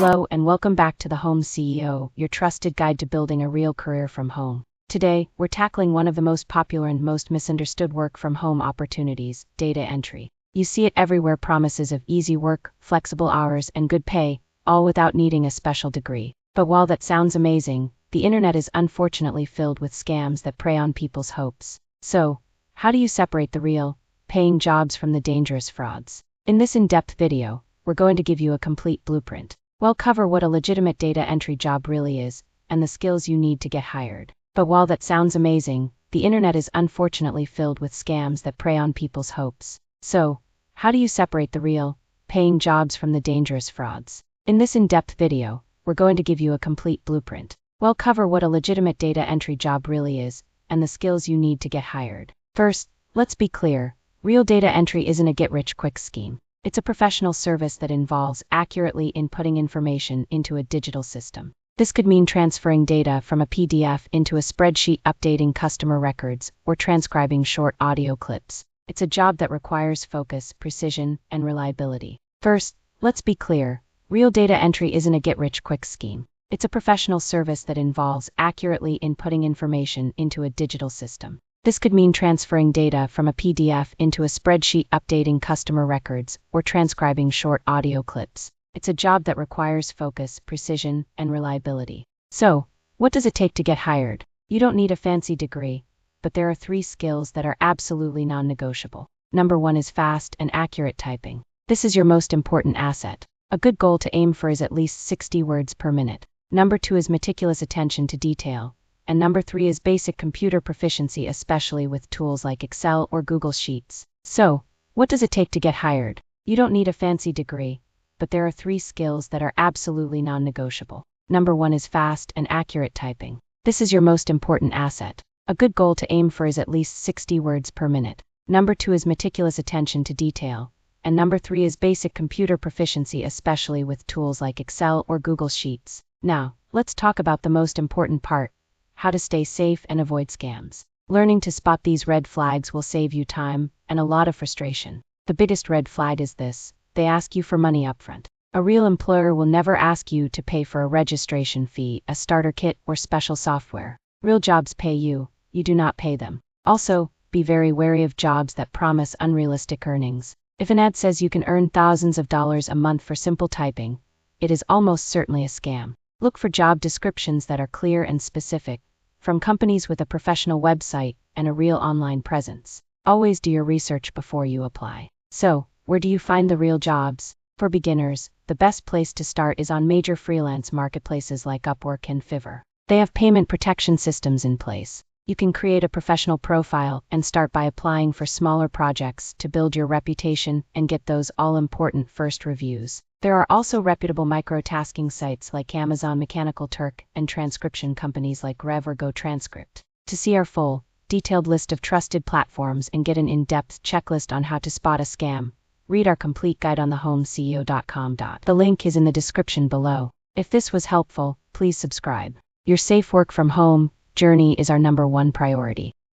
Hello and welcome back to The Home CEO, your trusted guide to building a real career from home. Today, we're tackling one of the most popular and most misunderstood work from home opportunities, data entry. You see it everywhere, promises of easy work, flexible hours, and good pay, all without needing a special degree. But while that sounds amazing, the internet is unfortunately filled with scams that prey on people's hopes. So, how do you separate the real, paying jobs from the dangerous frauds? In this in-depth video, we're going to give you a complete blueprint. We'll cover what a legitimate data entry job really is, and the skills you need to get hired. But while that sounds amazing, the internet is unfortunately filled with scams that prey on people's hopes. So, how do you separate the real, paying jobs from the dangerous frauds? In this in-depth video, we're going to give you a complete blueprint. We'll cover what a legitimate data entry job really is, and the skills you need to get hired. First, let's be clear, real data entry isn't a get-rich-quick scheme. It's a professional service that involves accurately inputting information into a digital system. This could mean transferring data from a PDF into a spreadsheet, updating customer records, or transcribing short audio clips. It's a job that requires focus, precision, and reliability. First, let's be clear, real data entry isn't a get-rich-quick scheme. It's a professional service that involves accurately inputting information into a digital system. This could mean transferring data from a PDF into a spreadsheet, updating customer records, or transcribing short audio clips. It's a job that requires focus, precision, and reliability. So, what does it take to get hired? You don't need a fancy degree, but there are 3 skills that are absolutely non-negotiable. Number 1 is fast and accurate typing. This is your most important asset. A good goal to aim for is at least 60 words per minute. Number 2 is meticulous attention to detail. And number 3 is basic computer proficiency, especially with tools like Excel or Google Sheets. So, what does it take to get hired? You don't need a fancy degree, but there are 3 skills that are absolutely non-negotiable. Number 1 is fast and accurate typing. This is your most important asset. A good goal to aim for is at least 60 words per minute. Number 2 is meticulous attention to detail. And number 3 is basic computer proficiency, especially with tools like Excel or Google Sheets. Now, let's talk about the most important part: how to stay safe and avoid scams. Learning to spot these red flags will save you time and a lot of frustration. The biggest red flag is this: they ask you for money upfront. A real employer will never ask you to pay for a registration fee, a starter kit, or special software. Real jobs pay you, you do not pay them. Also, be very wary of jobs that promise unrealistic earnings. If an ad says you can earn thousands of dollars a month for simple typing, it is almost certainly a scam. Look for job descriptions that are clear and specific, from companies with a professional website and a real online presence. Always do your research before you apply. So, where do you find the real jobs? For beginners, the best place to start is on major freelance marketplaces like Upwork and Fiverr. They have payment protection systems in place. You can create a professional profile and start by applying for smaller projects to build your reputation and get those all-important first reviews. There are also reputable micro-tasking sites like Amazon Mechanical Turk and transcription companies like Rev or Go Transcript. To see our full, detailed list of trusted platforms and get an in-depth checklist on how to spot a scam, read our complete guide on thehomeceo.com. The link is in the description below. If this was helpful, please subscribe. Your safe work from home journey is our #1 priority.